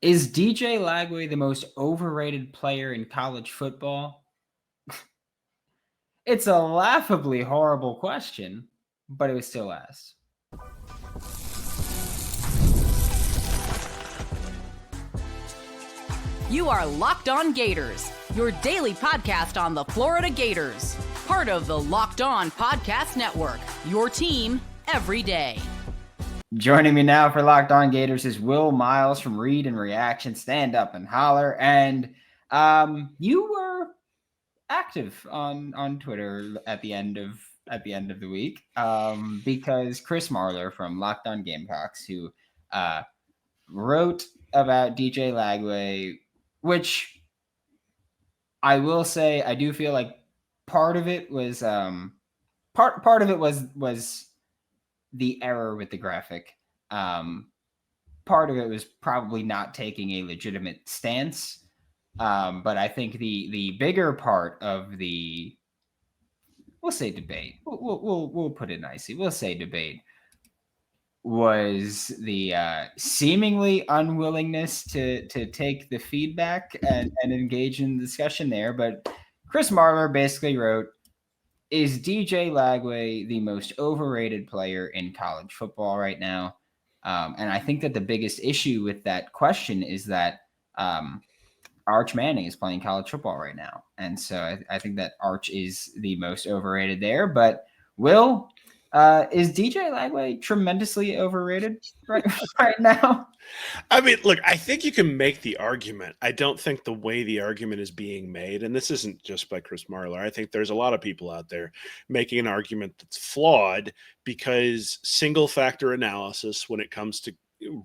Is DJ Lagway the most overrated player in college football? It's a laughably horrible question, but it was still asked. You are Locked On Gators, your daily podcast on the Florida Gators. Part of the Locked On Podcast Network, your team every day. Joining me now for Locked On Gators is Will Miles from Read and Reaction, Stand Up and Holler. And you were active on Twitter at the end of the week because Chris Marler from Locked On Gamecocks, who wrote about DJ Lagway, which I will say I do feel like part of it was part of it was the error with the graphic. Part of it was probably not taking a legitimate stance. But I think the bigger part of the, we'll say debate, we'll put it nicely, we'll say debate, was the seemingly unwillingness to take the feedback and engage in the discussion there. But Chris Marler basically wrote, is DJ Lagway the most overrated player in college football right now? And I think that the biggest issue with that question is that Arch Manning is playing college football right now. And so I think that Arch is the most overrated there. But Will, is DJ Lagway tremendously overrated right now? I mean, look, I think you can make the argument. I don't think the way the argument is being made, and this isn't just by Chris Marler, I think there's a lot of people out there making an argument that's flawed because single factor analysis when it comes to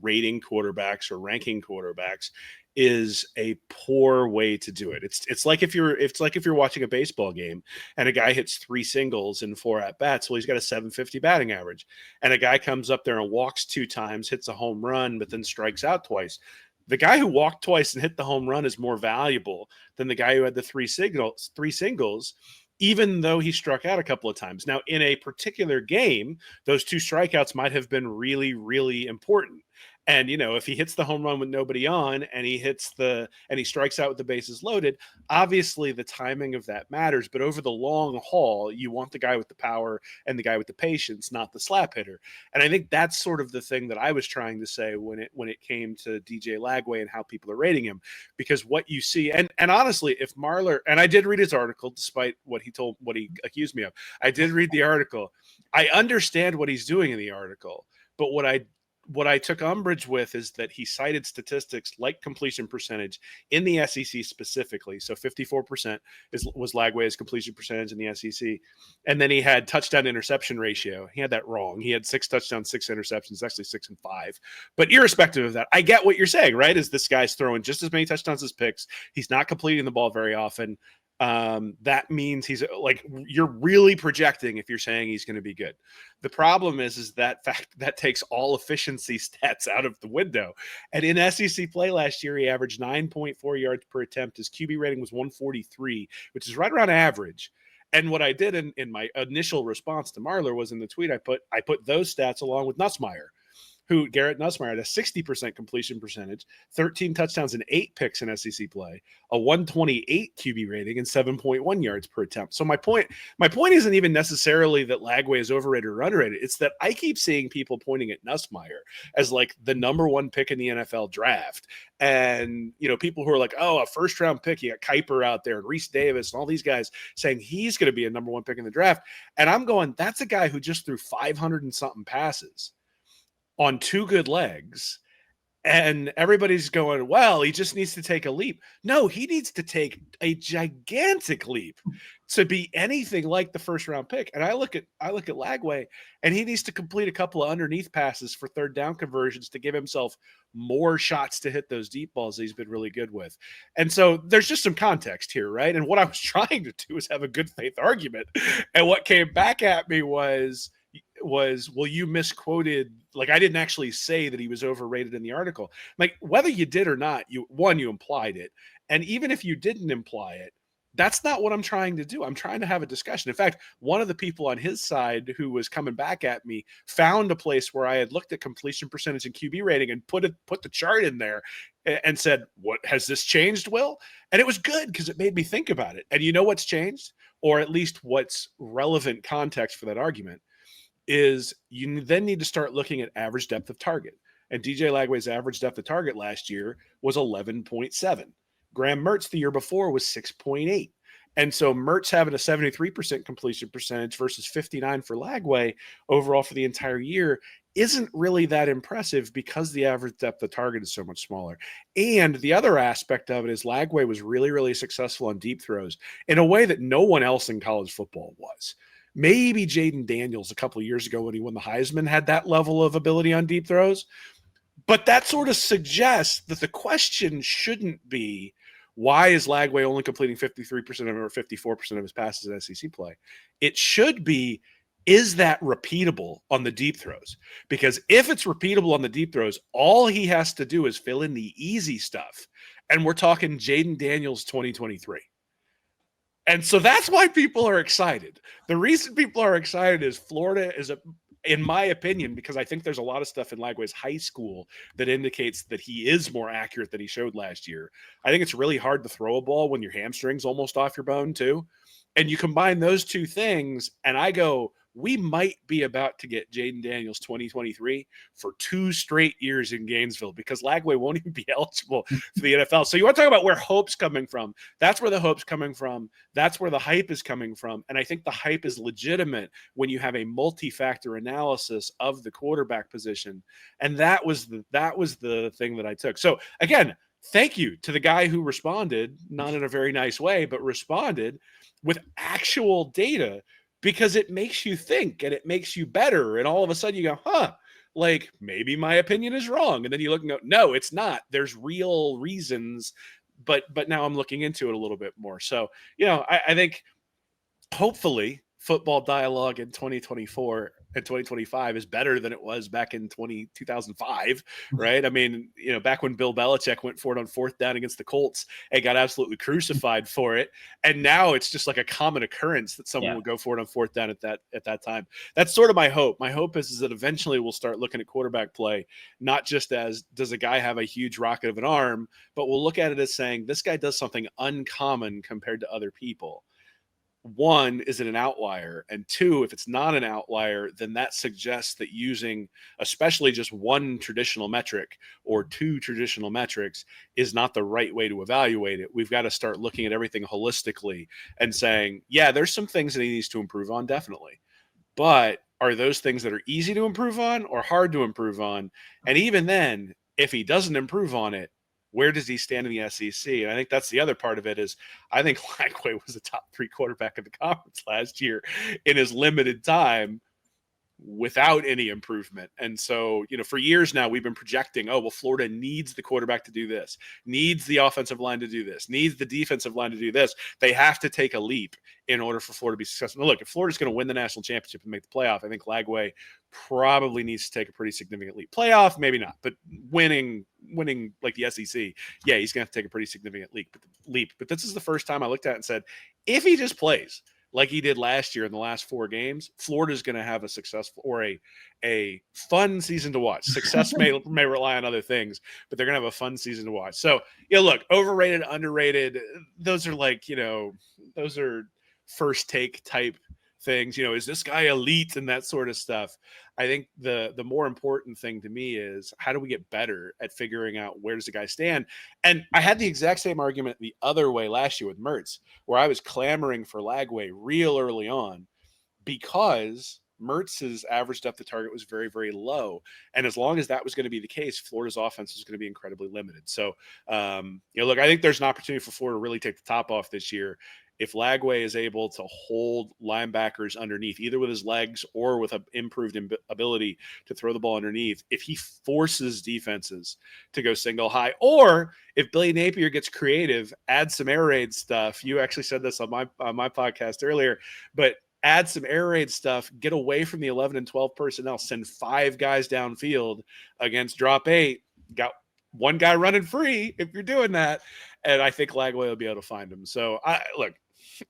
rating quarterbacks or ranking quarterbacks is a poor way to do it. It's like if you're watching a baseball game and a guy hits 3 singles in 4 at bats, well, he's got a 750 batting average, and a guy comes up there and walks 2 times, hits a home run, but then strikes out twice. The guy who walked twice and hit the home run is more valuable than the guy who had the 3 singles, even though he struck out a couple of times. Now, in a particular game, those 2 strikeouts might have been really, really important. And, if he hits the home run with nobody on and he strikes out with the bases loaded, obviously the timing of that matters. But over the long haul, you want the guy with the power and the guy with the patience, not the slap hitter. And I think that's sort of the thing that I was trying to say when it came to DJ Lagway and how people are rating him, because what you see, and honestly, if Marler, and I did read his article, despite what he accused me of, I did read the article. I understand what he's doing in the article, but what I took umbrage with is that he cited statistics like completion percentage in the SEC specifically. So 54% was Lagway's completion percentage in the SEC. And then he had touchdown interception ratio. He had that wrong. He had 6 touchdowns, 6 interceptions, actually 6 and 5. But irrespective of that, I get what you're saying, right? Is this guy's throwing just as many touchdowns as picks. He's not completing the ball very often. That means he's like, you're really projecting if you're saying he's going to be good. The problem is that fact that takes all efficiency stats out of the window. And in SEC play last year, he averaged 9.4 yards per attempt. His QB rating was 143, which is right around average. And what I did in my initial response to Marler was in the tweet, I put those stats along with Nussmeier, Garrett Nussmeier had a 60% completion percentage, 13 touchdowns and 8 picks in SEC play, a 128 QB rating, and 7.1 yards per attempt. So my point isn't even necessarily that Lagway is overrated or underrated. It's that I keep seeing people pointing at Nussmeier as like the number 1 pick in the NFL draft. And, people who are like, oh, a first round pick, you got Kuiper out there and Reese Davis and all these guys saying he's going to be a number 1 pick in the draft. And I'm going, that's a guy who just threw 500 and something passes on 2 good legs, and everybody's going, well, he just needs to take a leap. No, he needs to take a gigantic leap to be anything like the first round pick. And I look at Lagway, and he needs to complete a couple of underneath passes for 3rd down conversions to give himself more shots to hit those deep balls that he's been really good with. And so there's just some context here, right? And what I was trying to do is have a good faith argument. And what came back at me was, well, you misquoted. Like, I didn't actually say that he was overrated in the article. Like, whether you did or not, you implied it. And even if you didn't imply it, That's not what I'm trying to do. I'm trying to have a discussion. In fact, one of the people on his side who was coming back at me found a place where I had looked at completion percentage and QB rating and put the chart in there and said, "What has this changed, Will?" And it was good because it made me think about it. And you know what's changed, or at least what's relevant context for that argument, is you then need to start looking at average depth of target. And DJ Lagway's average depth of target last year was 11.7. Graham Mertz the year before was 6.8. And so Mertz having a 73% completion percentage versus 59 for Lagway overall for the entire year isn't really that impressive because the average depth of target is so much smaller. And the other aspect of it is Lagway was really, really successful on deep throws in a way that no one else in college football was. Maybe Jaden Daniels a couple of years ago when he won the Heisman had that level of ability on deep throws. But that sort of suggests that the question shouldn't be, why is Lagway only completing 53% of or 54% of his passes in SEC play? It should be, is that repeatable on the deep throws? Because if it's repeatable on the deep throws, all he has to do is fill in the easy stuff. And we're talking Jaden Daniels 2023. And so that's why people are excited. The reason people are excited is Florida is in my opinion, because I think there's a lot of stuff in Lagway's high school that indicates that he is more accurate than he showed last year. I think it's really hard to throw a ball when your hamstring's almost off your bone too. And you combine those two things, and I go, we might be about to get Jaden Daniels 2023 for 2 straight years in Gainesville because Lagway won't even be eligible for the NFL. So you want to talk about where hope's coming from. That's where the hope's coming from. That's where the hype is coming from. And I think the hype is legitimate when you have a multi-factor analysis of the quarterback position. And that was the thing that I took. So again, thank you to the guy who responded, not in a very nice way, but responded with actual data, because it makes you think and it makes you better. And all of a sudden you go, like maybe my opinion is wrong. And then you look and go, no, it's not. There's real reasons. But now I'm looking into it a little bit more. So, I think hopefully football dialogue in 2024 and 2025 is better than it was back in 2005, right? I mean, back when Bill Belichick went for it on 4th down against the Colts and got absolutely crucified for it. And now it's just like a common occurrence that someone would go for it on 4th down at that time. That's sort of my hope. My hope is that eventually we'll start looking at quarterback play, not just as, does a guy have a huge rocket of an arm, but we'll look at it as saying, this guy does something uncommon compared to other people. 1, is it an outlier? And 2, if it's not an outlier, then that suggests that using especially just one traditional metric or 2 traditional metrics is not the right way to evaluate it. We've got to start looking at everything holistically and saying, yeah, there's some things that he needs to improve on, definitely. But are those things that are easy to improve on or hard to improve on? And even then, if he doesn't improve on it, where does he stand in the SEC? And I think that's the other part of it is I think Lagway was a top 3 quarterback in the conference last year in his limited time without any improvement. And so, for years now, we've been projecting, Florida needs the quarterback to do this, needs the offensive line to do this, needs the defensive line to do this. They have to take a leap in order for Florida to be successful. Now, look, if Florida's going to win the national championship and make the playoff, I think Lagway probably needs to take a pretty significant leap. Playoff, maybe not, but winning like the SEC, yeah, he's going to have to take a pretty significant leap. But this is the first time I looked at it and said, if he just plays like he did last year in the last 4 games, Florida's going to have a successful or a fun season to watch. Success may rely on other things, but they're going to have a fun season to watch. So, look, overrated, underrated, those are like, those are first take type things. Is this guy elite and that sort of stuff? I think the more important thing to me is how do we get better at figuring out where does the guy stand? And I had the exact same argument the other way last year with Mertz, where I was clamoring for Lagway real early on because Mertz's average depth of target was very, very low. And as long as that was going to be the case, Florida's offense was going to be incredibly limited. So, look, I think there's an opportunity for Florida to really take the top off this year. If Lagway is able to hold linebackers underneath, either with his legs or with an improved ability to throw the ball underneath, if he forces defenses to go single high, or if Billy Napier gets creative, add some air raid stuff. You actually said this on my podcast earlier, but add some air raid stuff, get away from the 11 and 12 personnel, send 5 guys downfield against drop 8, got one guy running free if you're doing that. And I think Lagway will be able to find him. So, look,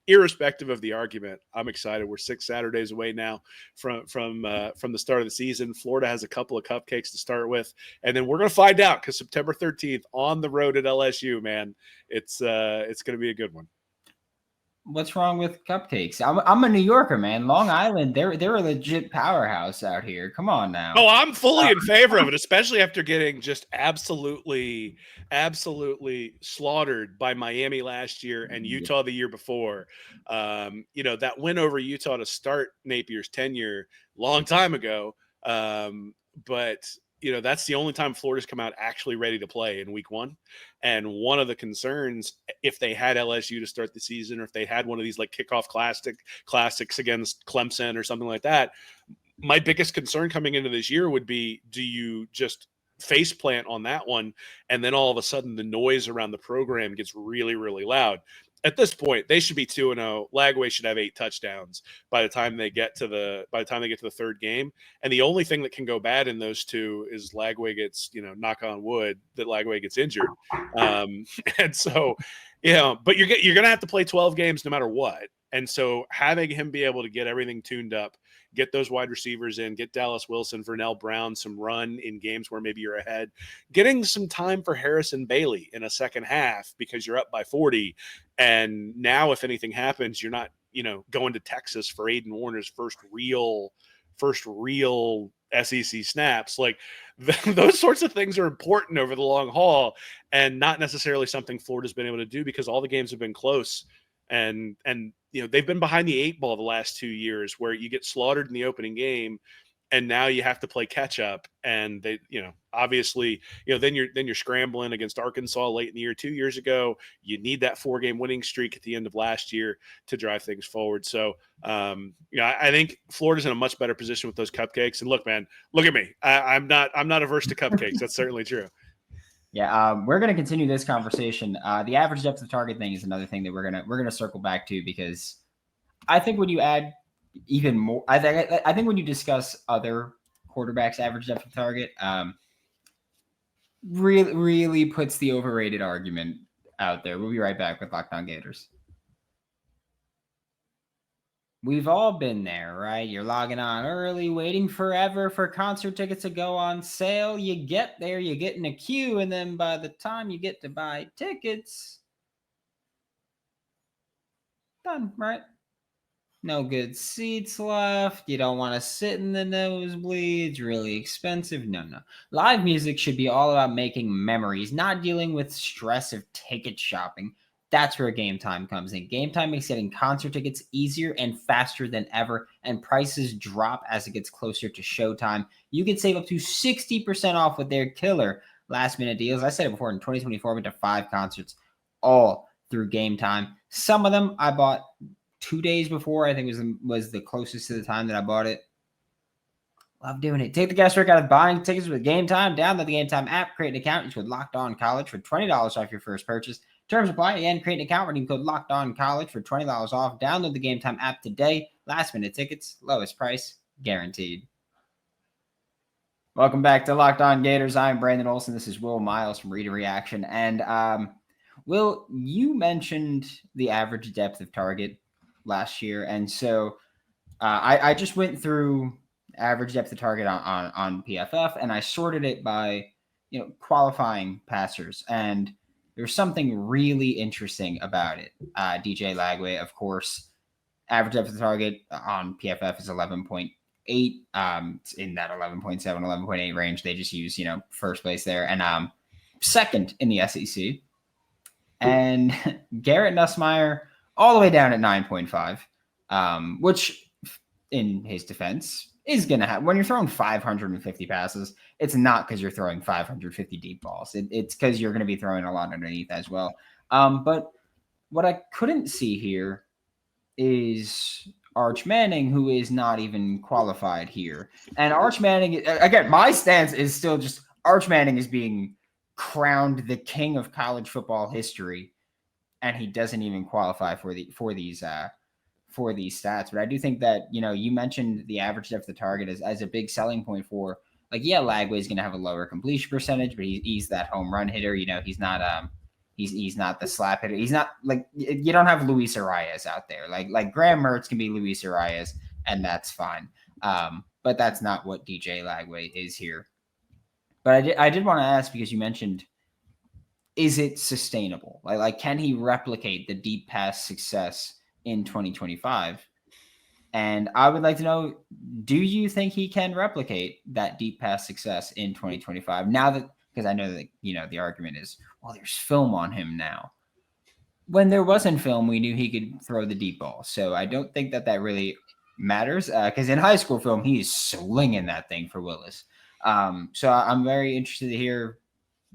irrespective of the argument, I'm excited. We're 6 Saturdays away now from the start of the season. Florida has a couple of cupcakes to start with, and then we're going to find out because September 13th on the road at LSU, man, it's going to be a good one. What's wrong with cupcakes? I'm a New Yorker, man. Long Island, they're a legit powerhouse out here. Come on now. Oh, I'm fully in favor of it, especially after getting just absolutely slaughtered by Miami last year and Utah the year before. That win over Utah to start Napier's tenure long time ago. But that's the only time Florida's come out actually ready to play in week 1. And one of the concerns, if they had LSU to start the season, or if they had one of these like kickoff classics against Clemson or something like that, my biggest concern coming into this year would be, do you just face plant on that one? And then all of a sudden the noise around the program gets really, really loud. At this point, they should be 2-0. Lagway should have 8 touchdowns by the time they get to the third game. And the only thing that can go bad in those two is Lagway gets, knock on wood, that Lagway gets injured. And so, but you're going to have to play 12 games no matter what. And so having him be able to get everything tuned up, get those wide receivers in, get Dallas Wilson, Vernell Brown some run in games where maybe you're ahead, getting some time for Harrison Bailey in a second half because you're up by 40. And now if anything happens, you're not, going to Texas for Aiden Warner's first real SEC snaps. Like those sorts of things are important over the long haul and not necessarily something Florida's been able to do because all the games have been close. And they've been behind the 8 ball the last 2 years where you get slaughtered in the opening game and now you have to play catch up. And they, obviously, then you're scrambling against Arkansas late in the year 2 years ago. You need that 4-game winning streak at the end of last year to drive things forward. So, I think Florida's in a much better position with those cupcakes. And look, man, look at me. I'm not averse to cupcakes. That's certainly true. Yeah, we're going to continue this conversation. The average depth of target thing is another thing that we're gonna circle back to, because I think when you add even more, I think when you discuss other quarterbacks' average depth of target, really puts the overrated argument out there. We'll be right back with Locked On Gators. We've all been there, right? You're logging on early, waiting forever for concert tickets to go on sale. You get there, you get in a queue, and then by the time you get to buy tickets, done, right? No good seats left. You don't want to sit in the nosebleeds. Really expensive. No. Live music should be all about making memories, not dealing with stress of ticket shopping. That's where Game Time comes in. Game Time makes getting concert tickets easier and faster than ever, and prices drop as it gets closer to showtime. You can save up to 60% off with their killer last-minute deals. I said it before, in 2024, went to 5 concerts, all through Game Time. Some of them I bought 2 days before. I think was the closest to the time that I bought it. Love doing it. Take the guesswork out of buying tickets with Game Time. Download the Game Time app, create an account, use code Locked On College for $20 off your first purchase. Terms apply. Again, create an account, redeem code Locked On College for $20 off. Download the Game Time app today. Last minute tickets, lowest price guaranteed. Welcome back to Locked On Gators. I'm Brandon Olsen. This is Will Miles from Read and Reaction. And Will, you mentioned the average depth of target last year, and so I just went through average depth of target on PFF, and I sorted it by qualifying passers, and there's something really interesting about it. DJ Lagway, of course, average depth of target on PFF is 11.8. It's in that 11.7, 11.8 range. They just use first place there, and second in the SEC. And Garrett Nussmeier all the way down at 9.5, which in his defense is going to have, when you're throwing 550 passes, it's not because you're throwing 550 deep balls. It's because you're going to be throwing a lot underneath as well. But what I couldn't see here is Arch Manning, who is not even qualified here. And Arch Manning, again, my stance is still just Arch Manning is being crowned the king of college football history, and he doesn't even qualify for these stats. But I do think that, you mentioned the average depth of target as a big selling point for, Lagway is going to have a lower completion percentage, but he's that home run hitter. He's not He's not the slap hitter. He's not like, you don't have Luis Arias out there. Like Graham Mertz can be Luis Arias, and that's fine. But that's not what DJ Lagway is here. But I did want to ask, because you mentioned, is it sustainable? Like can he replicate the deep pass success in 2025? And I would like to know, do you think he can replicate that deep pass success in 2025? Now that, because I know that, the argument is, well, there's film on him now. When there wasn't film, we knew he could throw the deep ball. So I don't think that really matters, because in high school film, he is slinging that thing for Willis. So I'm very interested to hear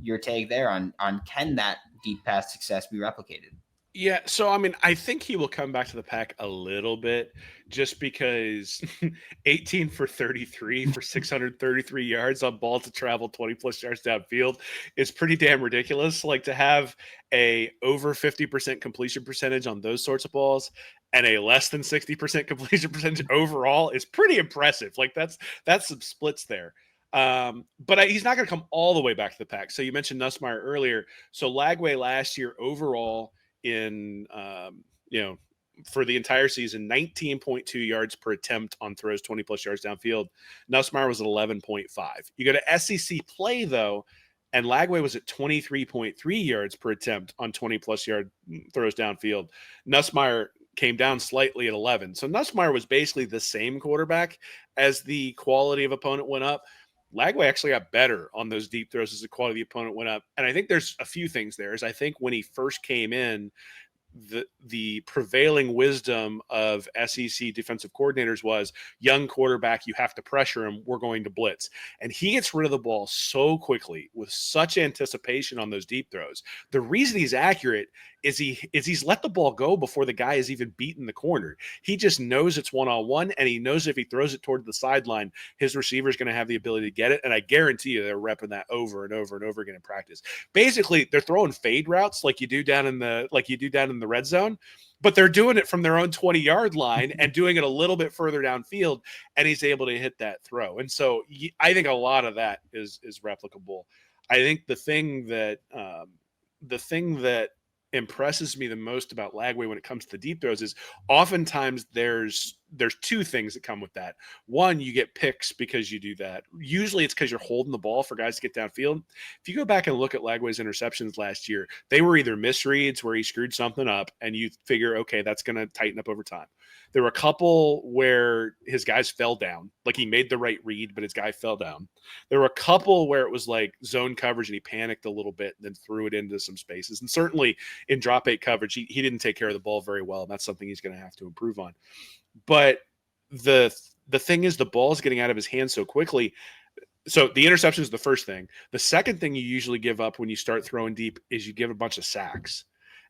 your take there on can that deep pass success be replicated? Yeah, so I mean, I think he will come back to the pack a little bit, just because 18 for 33 for 633 yards on ball to travel 20 plus yards downfield is pretty damn ridiculous. Like, to have a over 50% completion percentage on those sorts of balls and a less than 60% completion percentage overall is pretty impressive. Like, that's some splits there. But he's not going to come all the way back to the pack. So you mentioned Nussmeier earlier. So Lagway last year overall, in for the entire season, 19.2 yards per attempt on throws 20 plus yards downfield. Nussmeier was at 11.5. You go to SEC play though, and Lagway was at 23.3 yards per attempt on 20 plus yard throws downfield. Nussmeier came down slightly at 11. So Nussmeier was basically the same quarterback. As the quality of opponent went up, Lagway actually got better on those deep throws as the quality of the opponent went up. And I think there's a few things there. I think when he first came in, the prevailing wisdom of SEC defensive coordinators was, young quarterback, you have to pressure him, we're going to blitz. And he gets rid of the ball so quickly with such anticipation on those deep throws. The reason he's accurate is he's let the ball go before the guy has even beaten the corner. He just knows it's one-on-one, and he knows if he throws it toward the sideline, his receiver is going to have the ability to get it. And I guarantee you they're repping that over and over and over again in practice. Basically, they're throwing fade routes like you do down in the red zone, but they're doing it from their own 20-yard line and doing it a little bit further downfield, and he's able to hit that throw. And so I think a lot of that is replicable. I think the thing that impresses me the most about Lagway when it comes to the deep throws is oftentimes there's two things that come with that. One, you get picks because you do that. Usually it's because you're holding the ball for guys to get downfield. If you go back and look at Lagway's interceptions last year, they were either misreads where he screwed something up and you figure, okay, that's going to tighten up over time. There were a couple where his guys fell down, like he made the right read, but his guy fell down. There were a couple where it was like zone coverage and he panicked a little bit and then threw it into some spaces. And certainly in drop 8 coverage, he didn't take care of the ball very well. And that's something he's going to have to improve on. But the thing is, the ball is getting out of his hands so quickly. So the interception is the first thing. The second thing you usually give up when you start throwing deep is you give a bunch of sacks.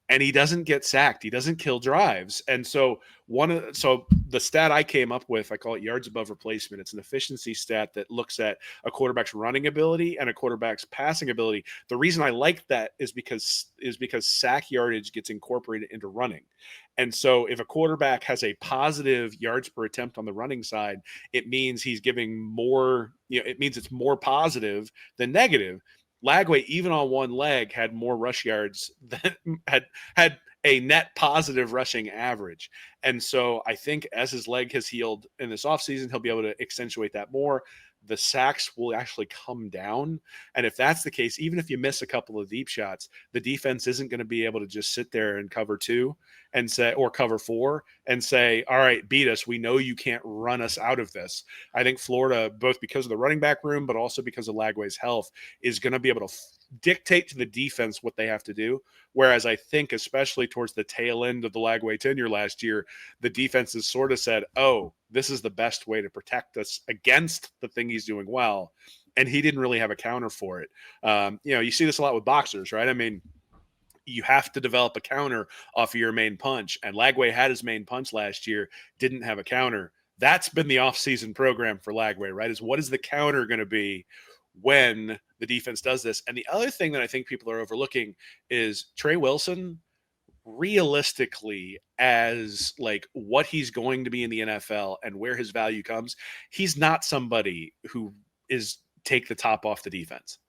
And he doesn't get sacked. He doesn't kill drives. And so the stat I came up with, I call it yards above replacement. It's an efficiency stat that looks at a quarterback's running ability and a quarterback's passing ability. The reason I like that is because sack yardage gets incorporated into running. And so if a quarterback has a positive yards per attempt on the running side, it means he's giving more, it means it's more positive than negative. Lagway, even on one leg, had more rush yards than had a net positive rushing average. And so I think as his leg has healed in this offseason, he'll be able to accentuate that more. The sacks will actually come down. And if that's the case, even if you miss a couple of deep shots, the defense isn't going to be able to just sit there and cover 2 and say, or cover 4 and say, all right, beat us. We know you can't run us out of this. I think Florida, both because of the running back room, but also because of Lagway's health, is going to be able to dictate to the defense what they have to do. Whereas I think, especially towards the tail end of the Lagway tenure last year, the defenses sort of said, oh, this is the best way to protect us against the thing he's doing well. And he didn't really have a counter for it. You see this a lot with boxers, right? I mean, you have to develop a counter off of your main punch. And Lagway had his main punch last year, didn't have a counter. That's been the off-season program for Lagway, right? Is what is the counter going to be when the defense does this? And the other thing that I think people are overlooking is Trey Wilson, realistically, as like what he's going to be in the NFL and where his value comes, he's not somebody who is take the top off the defense.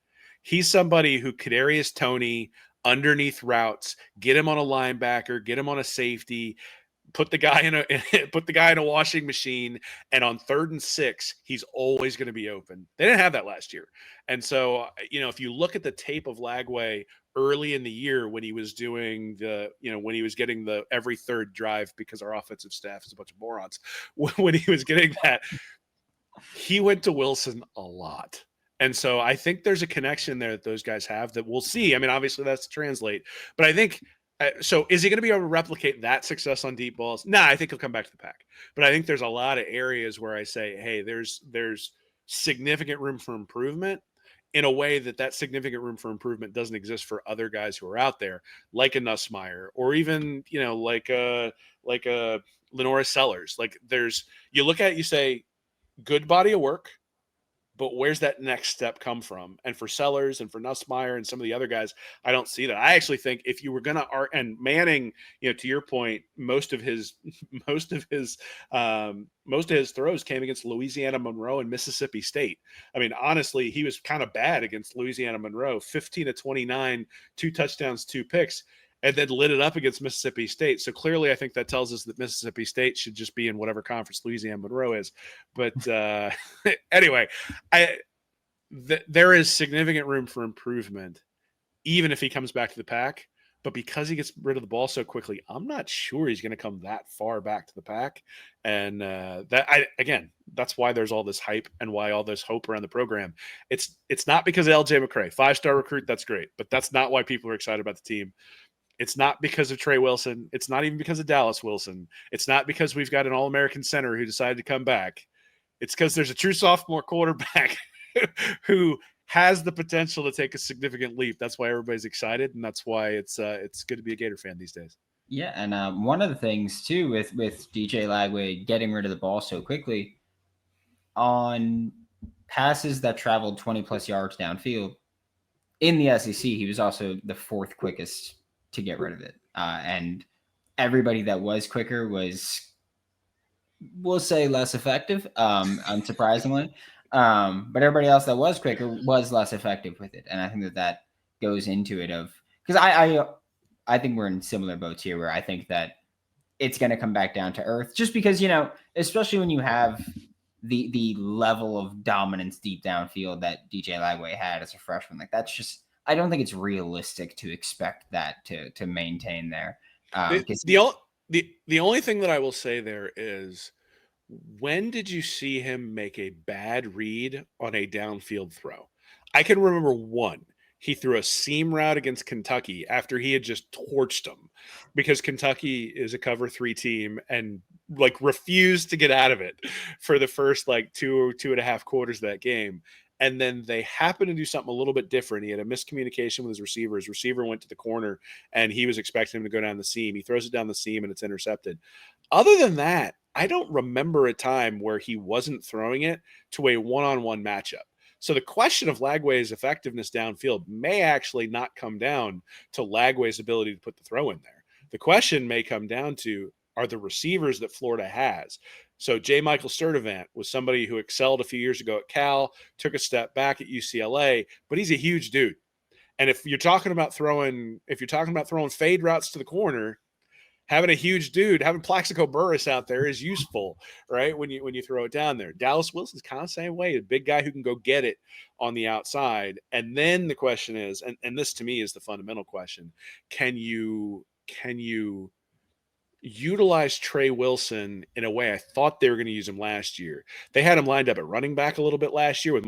He's somebody who Kadarius Toney, underneath routes, get him on a linebacker, get him on a safety, put the guy in a washing machine, and on 3rd and 6, he's always going to be open. They didn't have that last year. And so, if you look at the tape of Lagway early in the year when he was doing when he was getting the every third drive, because our offensive staff is a bunch of morons, when he was getting that, he went to Wilson a lot. And so I think there's a connection there that those guys have that we'll see. I mean, obviously that's to translate, but I think so is he going to be able to replicate that success on deep balls? Nah, I think he'll come back to the pack. But I think there's a lot of areas where I say, hey, there's significant room for improvement in a way that significant room for improvement doesn't exist for other guys who are out there, like a Nussmeier or even, like a Lenora Sellers. Like you look at it, you say, good body of work, but where's that next step come from? And for Sellers and for Nussmeier and some of the other guys, I don't see that. I actually think if you were going to and Manning, to your point, most of his throws came against Louisiana Monroe and Mississippi State. I mean, honestly, he was kind of bad against Louisiana Monroe, 15 to 29, 2 touchdowns, 2 picks, and then lit it up against Mississippi State. So clearly I think that tells us that Mississippi State should just be in whatever conference Louisiana Monroe is. But anyway, there is significant room for improvement, even if he comes back to the pack. But because he gets rid of the ball so quickly, I'm not sure he's going to come that far back to the pack. And that's why there's all this hype and why all this hope around the program. It's not because of LJ McCray, 5-star recruit. That's great. But that's not why people are excited about the team. It's not because of Trey Wilson. It's not even because of Dallas Wilson. It's not because we've got an All-American center who decided to come back. It's because there's a true sophomore quarterback who has the potential to take a significant leap. That's why everybody's excited, and that's why it's good to be a Gator fan these days. Yeah, and one of the things too with DJ Lagway getting rid of the ball so quickly on passes that traveled 20+ yards downfield in the SEC, he was also the 4th quickest to get rid of it. And everybody that was quicker was, we'll say, less effective, unsurprisingly. But everybody else that was quicker was less effective with it. And I think that goes into it because I think we're in similar boats here where I think that it's going to come back down to earth just because, especially when you have the level of dominance deep downfield that DJ Lagway had as a freshman, like that's just, I don't think it's realistic to expect that to maintain there. The only thing that I will say there is, when did you see him make a bad read on a downfield throw? I can remember one. He threw a seam route against Kentucky after he had just torched them because Kentucky is a cover 3 team and refused to get out of it for the first 2.5 quarters of that game. And then they happened to do something a little bit different. He had a miscommunication with his receiver. His receiver went to the corner, and he was expecting him to go down the seam. He throws it down the seam, and it's intercepted. Other than that, I don't remember a time where he wasn't throwing it to a one-on-one matchup. So the question of Lagway's effectiveness downfield may actually not come down to Lagway's ability to put the throw in there. The question may come down to, are the receivers that Florida has. So J. Michael Sturdivant was somebody who excelled a few years ago at Cal, took a step back at UCLA, but he's a huge dude. And if you're talking about throwing fade routes to the corner, having a huge dude, having Plaxico Burress out there is useful, right? When you throw it down there. Dallas Wilson's kind of the same way, a big guy who can go get it on the outside. And then the question is, and this to me is the fundamental question, can you utilize Trey Wilson in a way I thought they were going to use him last year? They had him lined up at running back a little bit last year with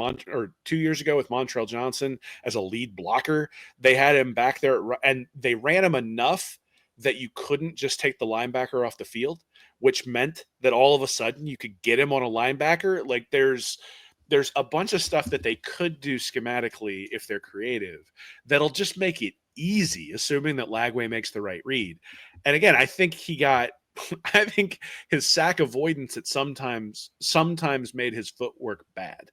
2 years ago with Montrell Johnson as a lead blocker. They had him back there and they ran him enough that you couldn't just take the linebacker off the field, which meant that all of a sudden you could get him on a linebacker. Like there's a bunch of stuff that they could do schematically if they're creative that'll just make it easy, assuming that Lagway makes the right read. And again, I think his sack avoidance at sometimes made his footwork bad.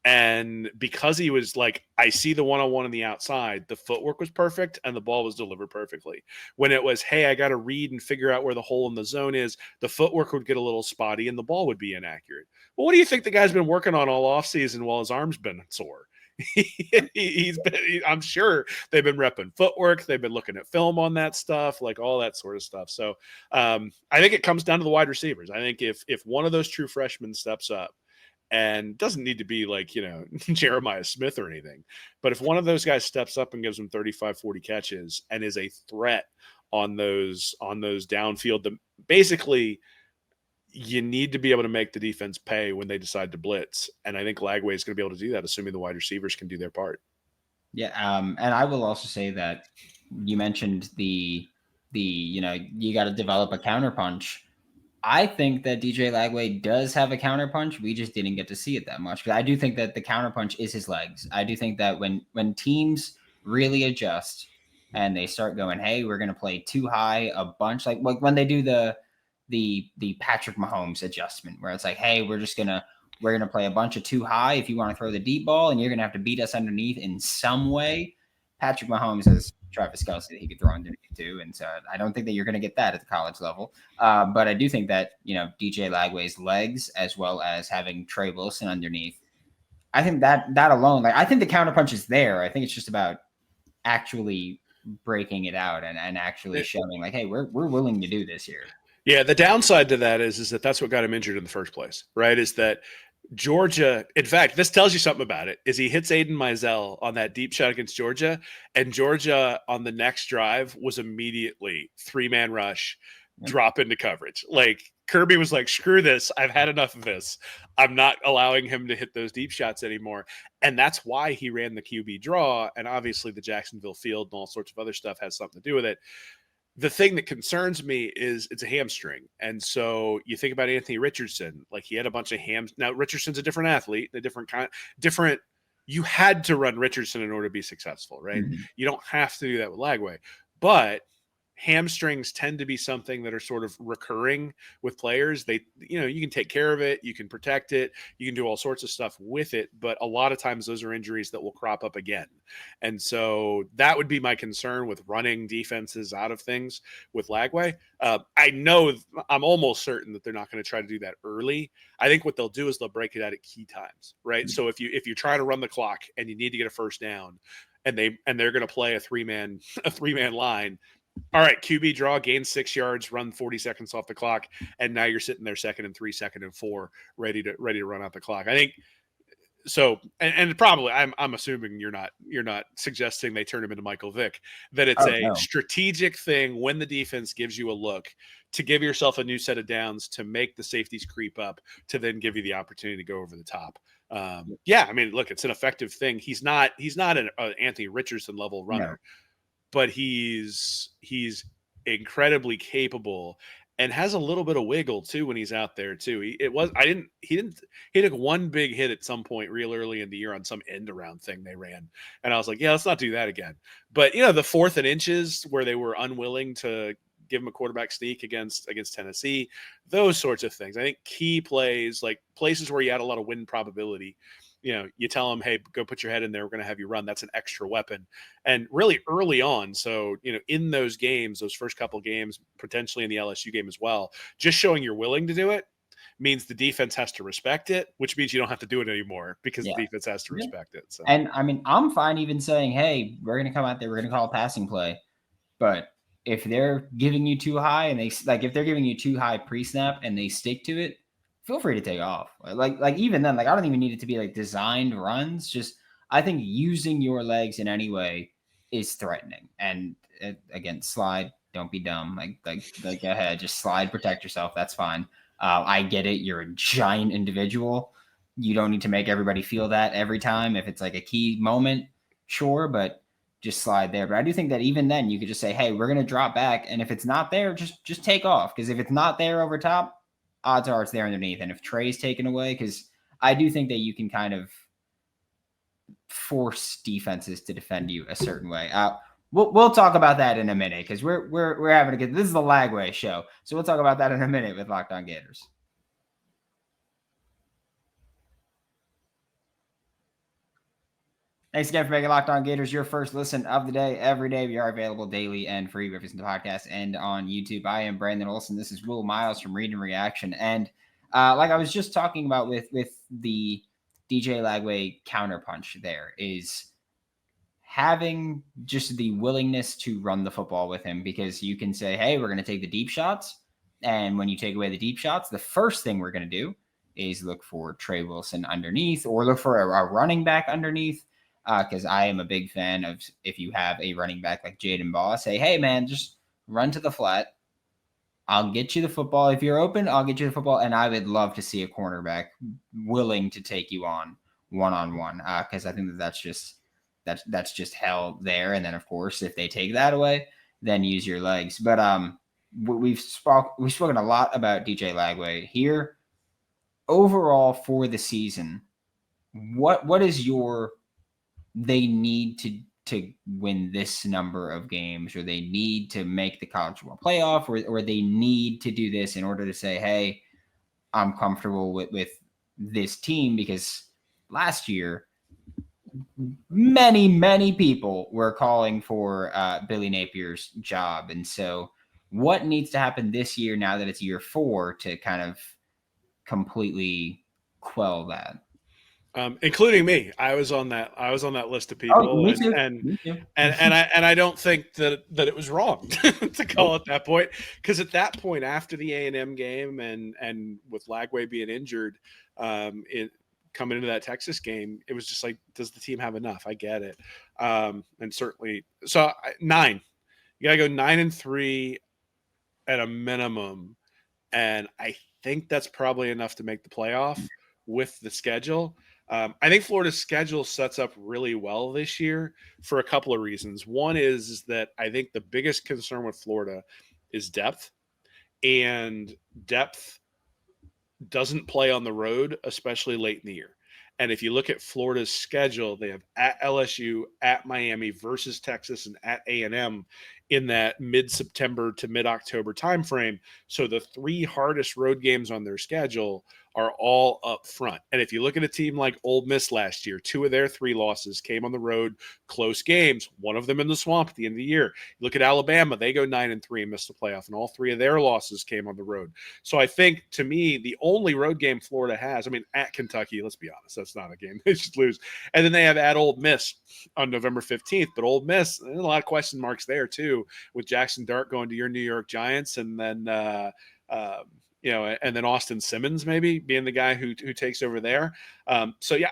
And because he was I see the one-on-one on the outside, the footwork was perfect and the ball was delivered perfectly. When it was, hey, I got to read and figure out where the hole in the zone is, the footwork would get a little spotty and the ball would be inaccurate. Well, what do you think the guy's been working on all offseason while his arm's been sore? I'm sure they've been repping footwork. They've been looking at film on that stuff, like all that sort of stuff. So I think it comes down to the wide receivers. I think if one of those true freshmen steps up, and doesn't need to be like, Jeremiah Smith or anything, but if one of those guys steps up and gives them 35, 40 catches and is a threat on those downfield, basically you need to be able to make the defense pay when they decide to blitz. And I think Lagway is going to be able to do that, assuming the wide receivers can do their part. Yeah. And I will also say that you mentioned you got to develop a counterpunch. I think that DJ Lagway does have a counterpunch. We just didn't get to see it that much. But I do think that the counterpunch is his legs. I do think that when teams really adjust and they start going, hey, we're going to play too high a bunch, like when they do the Patrick Mahomes adjustment, where it's like, hey, we're going to play a bunch of too high if you want to throw the deep ball, and you're going to have to beat us underneath in some way. Patrick Mahomes has Travis Kelce that he could throw underneath too. And so I don't think that you're going to get that at the college level. But I do think that, DJ Lagway's legs, as well as having Trey Wilson underneath, I think that alone, I think the counterpunch is there. I think it's just about actually breaking it out and actually showing like, hey, we're willing to do this here. Yeah. The downside to that is that that's what got him injured in the first place, right? Is that Georgia, in fact, this tells you something about it, is he hits Aiden Mizell on that deep shot against Georgia, and Georgia on the next drive was immediately 3-man rush, drop into coverage. Like Kirby was like, screw this. I've had enough of this. I'm not allowing him to hit those deep shots anymore. And that's why he ran the QB draw. And obviously the Jacksonville field and all sorts of other stuff has something to do with it. The thing that concerns me is it's a hamstring. And so you think about Anthony Richardson, like he had a bunch of hams. Now Richardson's a different athlete, a different you had to run Richardson in order to be successful, right? Mm-hmm. You don't have to do that with Lagway, but hamstrings tend to be something that are sort of recurring with players. They, you can take care of it, you can protect it, you can do all sorts of stuff with it, but a lot of times those are injuries that will crop up again. And so that would be my concern with running defenses out of things with Lagway. I'm almost certain that they're not going to try to do that early. I think what they'll do is they'll break it out at key times, right? Mm-hmm. So if you try to run the clock and you need to get a first down, and they're going to play a three-man line, all right, QB draw, gain 6 yards, run 40 seconds off the clock, and now you're sitting there 2nd and 3, 2nd and 4, ready to run out the clock. I think so, and probably I'm assuming you're not suggesting they turn him into Michael Vick, that it's strategic thing when the defense gives you a look to give yourself a new set of downs, to make the safeties creep up, to then give you the opportunity to go over the top. I mean, look, it's an effective thing. He's not an Anthony Richardson level runner. No. But he's incredibly capable and has a little bit of wiggle too when he's out there too. He took one big hit at some point real early in the year on some end around thing they ran, and I was like, yeah, let's not do that again. But the 4th and inches where they were unwilling to give him a quarterback sneak against Tennessee, those sorts of things. I think key plays, like places where you had a lot of win probability. You tell them, hey, go put your head in there. We're going to have you run. That's an extra weapon. And really early on. So, in those games, those first couple games, potentially in the LSU game as well, just showing you're willing to do it means the defense has to respect it, which means you don't have to do it anymore because the defense has to respect it. So. And I mean, I'm fine even saying, hey, we're going to come out there, we're going to call a passing play. But if they're giving you too high and if they're giving you too high pre-snap and they stick to it, feel free to take off. Like even then, I don't even need it to be like designed runs. Just, I think using your legs in any way is threatening. And again, slide, don't be dumb. Like go ahead, just slide, protect yourself. That's fine. I get it. You're a giant individual. You don't need to make everybody feel that every time. If it's like a key moment, sure, but just slide there. But I do think that even then you could just say, hey, we're going to drop back. And if it's not there, just take off. Because if it's not there over top, odds are it's there underneath. And if Trey's taken away, because I do think that you can kind of force defenses to defend you a certain way. We'll talk about that in a minute because we're having a good. This is the Lagway show, so we'll talk about that in a minute with Locked On Gators. Thanks again for making Locked On Gators your first listen of the day. Every day we are available daily and free wherever you listen to podcasts and on YouTube. I am Brandon Olsen. This is Will Miles from Read and Reaction. And like I was just talking about with the DJ Lagway counterpunch there is having just the willingness to run the football with him, because you can say, hey, we're going to take the deep shots. And when you take away the deep shots, the first thing we're going to do is look for Trey Wilson underneath, or look for a running back underneath. Because I am a big fan of, if you have a running back like Jaden Ball, say, hey, man, just run to the flat. I'll get you the football. If you're open, I'll get you the football. And I would love to see a cornerback willing to take you on one-on-one, because I think that's just hell there. And then, of course, if they take that away, then use your legs. But we've spoken a lot about DJ Lagway here. Overall for the season, what is your, they need to win this number of games, or they need to make the college football playoff, or they need to do this in order to say, hey, I'm comfortable with this team? Because last year, many people were calling for Billy Napier's job. And so what needs to happen this year, now that it's year 4, to kind of completely quell that? Including me. I was on that list of people. Oh, me too. And I don't think that it was wrong to call at that point, because at that point, after the A&M game and with Lagway being injured, coming into that Texas game, it was just like, does the team have enough? I get it. And certainly, so 9, you gotta go 9-3 at a minimum. And I think that's probably enough to make the playoff with the schedule. I think Florida's schedule sets up really well this year for a couple of reasons. One is that I think the biggest concern with Florida is depth, and depth doesn't play on the road, especially late in the year. And if you look at Florida's schedule, they have at LSU, at Miami versus Texas, and at A&M in that mid-September to mid-October timeframe. So the 3 hardest road games on their schedule are all up front. And if you look at a team like Ole Miss last year, 2 of their 3 losses came on the road, close games, one of them in the swamp at the end of the year. You look at Alabama, they go 9-3 and miss the playoff, and all 3 of their losses came on the road. So I think, to me, the only road game Florida has, I mean, at Kentucky, let's be honest, that's not a game they should lose. And then they have at Ole Miss on November 15th. But Ole Miss, there's a lot of question marks there too, with Jackson Dart going to your New York Giants, and then and then Austin Simmons maybe being the guy who takes over there. So yeah,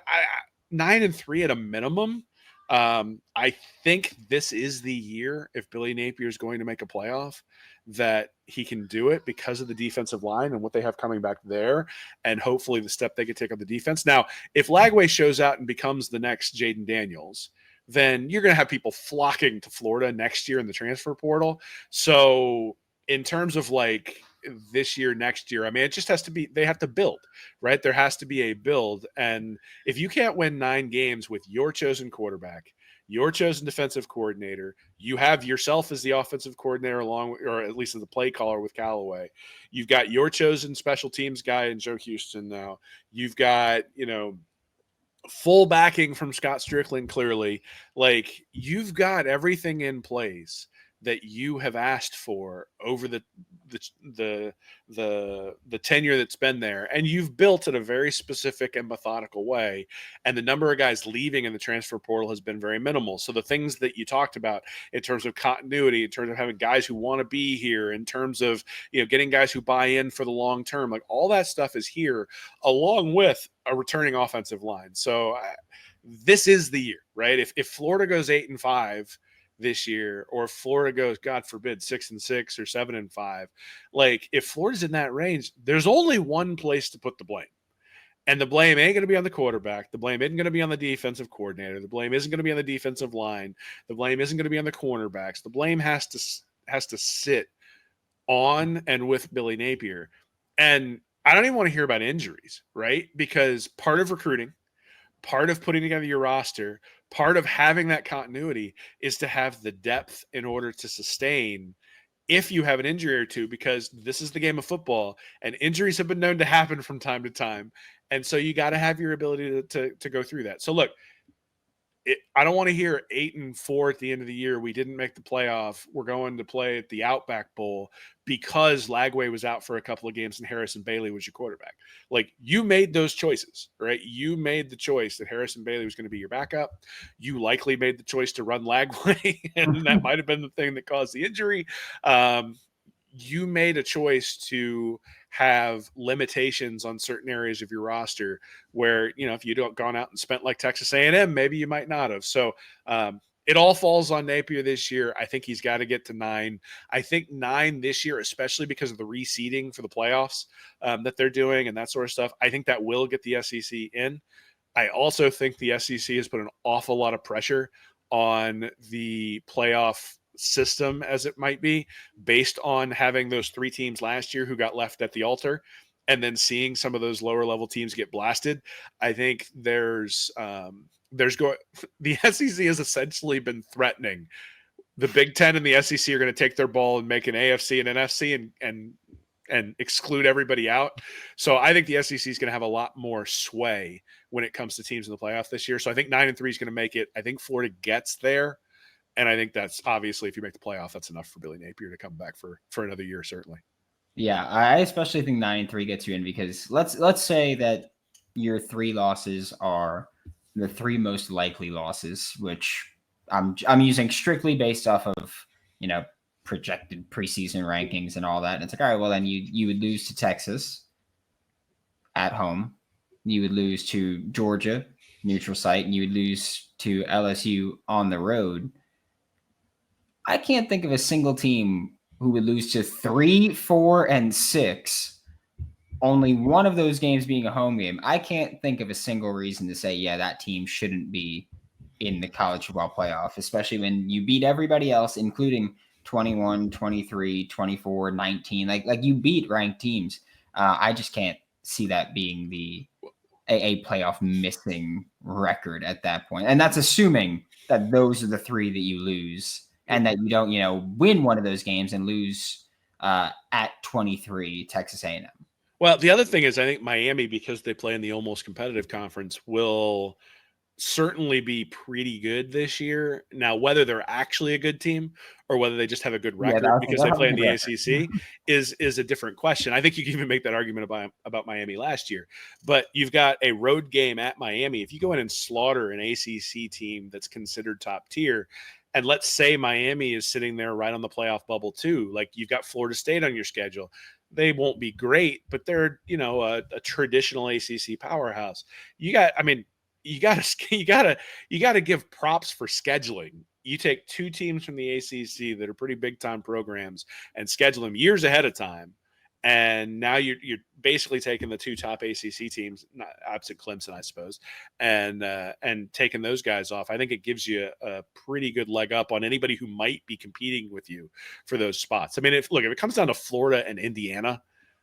9-3 at a minimum. I think this is the year, if Billy Napier is going to make a playoff, that he can do it because of the defensive line and what they have coming back there, and hopefully the step they could take on the defense. Now, if Lagway shows out and becomes the next Jaden Daniels, then you're going to have people flocking to Florida next year in the transfer portal. So in terms of like this year, next year, I mean, it just has to be, they have to build, right? There has to be a build. And if you can't win 9 games with your chosen quarterback, your chosen defensive coordinator, you have yourself as the offensive coordinator along with, or at least as the play caller with Callaway. You've got your chosen special teams guy in Joe Houston now. You've got, full backing from Scott Strickland, clearly. Like, you've got everything in place that you have asked for over the tenure that's been there, and you've built in a very specific and methodical way, and the number of guys leaving in the transfer portal has been very minimal. So the things that you talked about in terms of continuity, in terms of having guys who want to be here, in terms of getting guys who buy in for the long term, like all that stuff is here, along with a returning offensive line. So this is the year, right? If Florida goes 8-5 this year, or if Florida goes, God forbid, 6-6 or 7-5, like if Florida's in that range, there's only one place to put the blame. And the blame ain't going to be on the quarterback. The blame isn't going to be on the defensive coordinator. The blame isn't going to be on the defensive line. The blame isn't going to be on the cornerbacks. The blame has to sit on and with Billy Napier. And I don't even want to hear about injuries, right? Because part of recruiting, part of putting together your roster, part of having that continuity is to have the depth in order to sustain if you have an injury or two, because this is the game of football and injuries have been known to happen from time to time. And so you got to have your ability to go through that. So look, I don't want to hear 8-4 at the end of the year. We didn't make the playoff. We're going to play at the Outback Bowl because Lagway was out for a couple of games and Harrison Bailey was your quarterback. Like, you made those choices, right? You made the choice that Harrison Bailey was going to be your backup. You likely made the choice to run Lagway, and that might have been the thing that caused the injury. You made a choice to have limitations on certain areas of your roster where, if you'd gone out and spent like Texas A&M, maybe you might not have. So it all falls on Napier this year. I think he's got to get to 9. I think 9 this year, especially because of the reseeding for the playoffs that they're doing and that sort of stuff. I think that will get the SEC in. I also think the SEC has put an awful lot of pressure on the playoff system, as it might be, based on having those 3 teams last year who got left at the altar and then seeing some of those lower level teams get blasted. I think the SEC has essentially been threatening the Big Ten and the SEC are going to take their ball and make an AFC and an NFC and exclude everybody out. So I think the SEC is going to have a lot more sway when it comes to teams in the playoff this year. So I think 9-3 is going to make it. I think Florida gets there. And I think that's obviously, if you make the playoff, that's enough for Billy Napier to come back for another year, certainly. Yeah, I especially think 9-3 gets you in because let's say that your 3 losses are the 3 most likely losses, which I'm using strictly based off of projected preseason rankings and all that. And it's like, all right, well then you would lose to Texas at home, you would lose to Georgia neutral site, and you would lose to LSU on the road. I can't think of a single team who would lose to 3, 4, and 6. Only one of those games being a home game. I can't think of a single reason to say, yeah, that team shouldn't be in the college football playoff, especially when you beat everybody else, including 21, 23, 24, 19. Like you beat ranked teams. I just can't see that being a playoff missing record at that point. And that's assuming that those are the 3 that you lose. And that you don't, win one of those games and lose at 23 Texas A&M. Well, the other thing is I think Miami, because they play in the almost competitive conference, will certainly be pretty good this year. Now, whether they're actually a good team or whether they just have a good record because they play in the ACC is a different question. I think you can even make that argument about Miami last year. But you've got a road game at Miami. If you go in and slaughter an ACC team that's considered top tier, and let's say Miami is sitting there right on the playoff bubble too, like you've got Florida State on your schedule. They won't be great, but they're, a traditional ACC powerhouse. You got to give props for scheduling. You take 2 teams from the ACC that are pretty big time programs and schedule them years ahead of time. And now you're basically taking the 2 top ACC teams, not absent Clemson, I suppose, and taking those guys off. I think it gives you a pretty good leg up on anybody who might be competing with you for those spots. I mean, if it comes down to Florida and Indiana,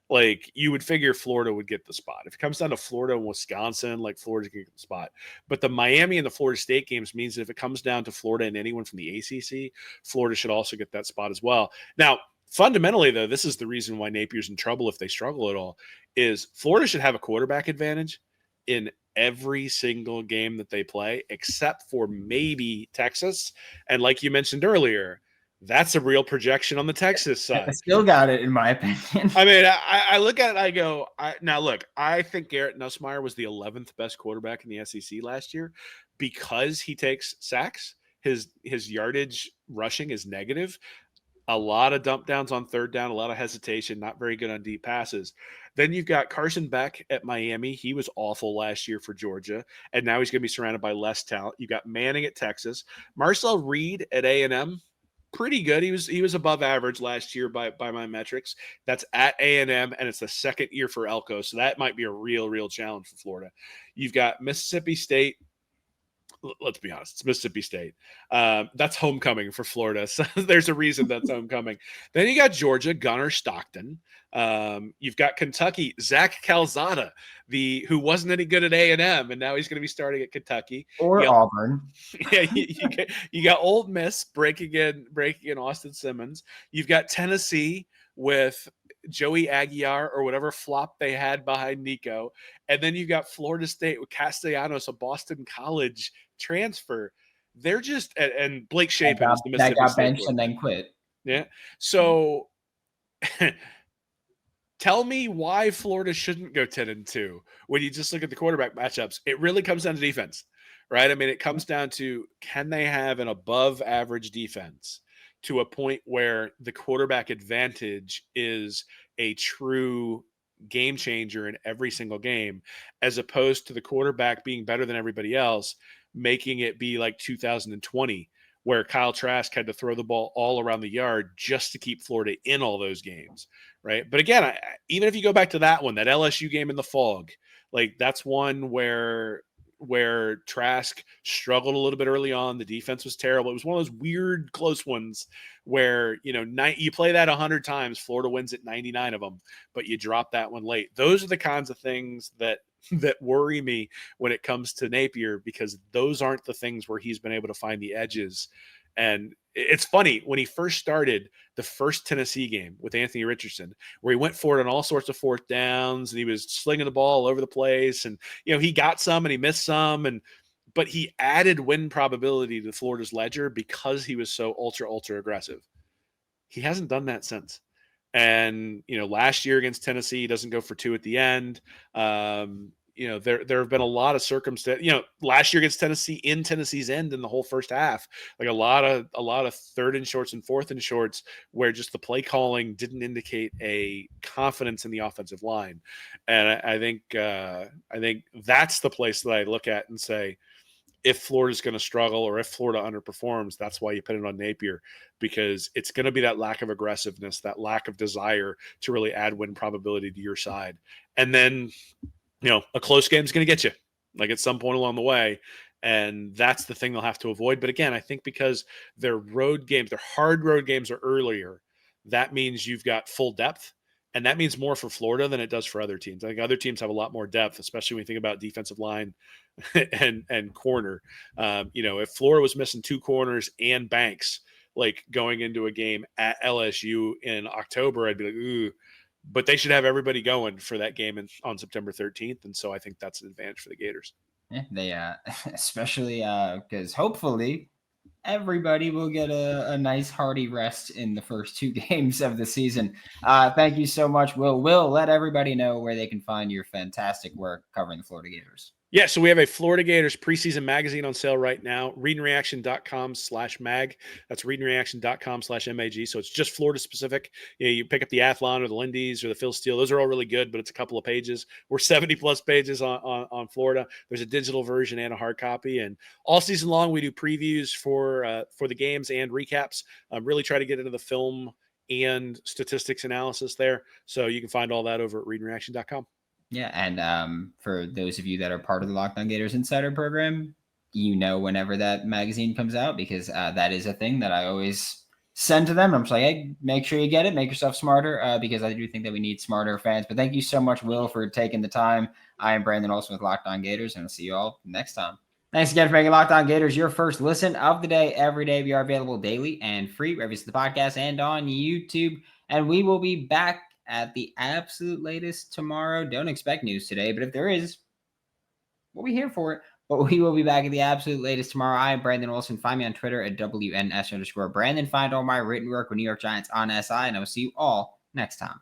like you would figure Florida would get the spot. If it comes down to Florida and Wisconsin, like Florida's going to get the spot. But the Miami and the Florida State games means that if it comes down to Florida and anyone from the ACC, Florida should also get that spot as well. Now, fundamentally, though, this is the reason why Napier's in trouble if they struggle at all, is Florida should have a quarterback advantage in every single game that they play, except for maybe Texas. And like you mentioned earlier, that's a real projection on the Texas side. I still got it, in my opinion. I mean, I look at it, I go, I think Garrett Nussmeier was the 11th best quarterback in the SEC last year because he takes sacks. His yardage rushing is negative. A lot of dump downs on third down, a lot of hesitation, not very good on deep passes. Then you've got Carson Beck at Miami. He was awful last year for Georgia, and now he's going to be surrounded by less talent. You've got Manning at Texas. Marcel Reed at A&M, pretty good. He was above average last year by my metrics. That's at A&M, and it's the second year for Elko, so that might be a real challenge for Florida. You've got Mississippi State. Let's be honest, it's Mississippi State. That's homecoming for Florida. So there's a reason that's homecoming. Then you got Georgia, Gunnar Stockton. You've got Kentucky, Zach Calzada, who wasn't any good at A&M, and now he's going to be starting at Kentucky. Or Auburn. Yeah, you got Ole Miss breaking in Austin Simmons. You've got Tennessee with Joey Aguiar or whatever flop they had behind Nico. And then you've got Florida State with Castellanos, a Boston College transfer. They're just and Blake Shapen is the that Mississippi got State benched and quarterback. then quit. Yeah. So tell me why Florida shouldn't go 10-2 when you just look at the quarterback matchups. It really comes down to defense, right? I mean, it comes down to, can they have an above average defense to a point where the quarterback advantage is a true game changer in every single game, as opposed to the quarterback being better than everybody else, making it be like 2020, where Kyle Trask had to throw the ball all around the yard just to keep Florida in all those games, right? But again, even if you go back to that one, that LSU game in the fog, like that's one where Trask struggled a little bit early on. The defense was terrible. It was one of those weird close ones where, you play that 100 times, Florida wins at 99 of them, but you drop that one late. Those are the kinds of things that worry me when it comes to Napier, because those aren't the things where he's been able to find the edges. And it's funny, when he first started the first Tennessee game with Anthony Richardson, where he went for it on all sorts of fourth downs and he was slinging the ball all over the place, and he got some and he missed some, but he added win probability to Florida's ledger because he was so ultra aggressive. He hasn't done that since. And last year against Tennessee, he doesn't go for 2 at the end. There have been a lot of circumstances. Last year against Tennessee, in Tennessee's end in the whole first half, like a lot of third and shorts and fourth and shorts, where just the play calling didn't indicate a confidence in the offensive line. And I think that's the place that I look at and say, if Florida's going to struggle or if Florida underperforms, that's why you put it on Napier, because it's going to be that lack of aggressiveness, that lack of desire to really add win probability to your side. And then, a close game is going to get you, like at some point along the way. And that's the thing they'll have to avoid. But again, I think because their hard road games are earlier, that means you've got full depth. And that means more for Florida than it does for other teams. I think other teams have a lot more depth, especially when you think about defensive line and corner. If Florida was missing 2 corners and Banks, like going into a game at LSU in October, I'd be like, ooh. But they should have everybody going for that game on September 13th. And so I think that's an advantage for the Gators. Yeah, they especially because hopefully everybody will get a nice hearty rest in the first 2 games of the season. Thank you so much, Will. Will, let everybody know where they can find your fantastic work covering the Florida Gators. Yeah, so we have a Florida Gators preseason magazine on sale right now, readandreaction.com/mag. That's readandreaction.com/mag. So it's just Florida specific. You pick up the Athlon or the Lindy's or the Phil Steele. Those are all really good, but it's a couple of pages. We're 70+ pages on Florida. There's a digital version and a hard copy. And all season long, we do previews for the games and recaps. Really try to get into the film and statistics analysis there. So you can find all that over at readandreaction.com. Yeah, and for those of you that are part of the Locked On Gators Insider program, whenever that magazine comes out, because that is a thing that I always send to them. I'm just like, hey, make sure you get it, make yourself smarter, because I do think that we need smarter fans. But thank you so much, Will, for taking the time. I am Brandon Olsen with Locked On Gators, and I'll see you all next time. Thanks again for making Locked On Gators your first listen of the day every day. We are available daily and free wherever you see the podcast and on YouTube. And we will be back at the absolute latest tomorrow. Don't expect news today, but if there is, we'll be here for it. But we will be back at the absolute latest tomorrow. I am Brandon Olsen. Find me on Twitter at WNS_Brandon. Find all my written work with New York Giants on SI, and I will see you all next time.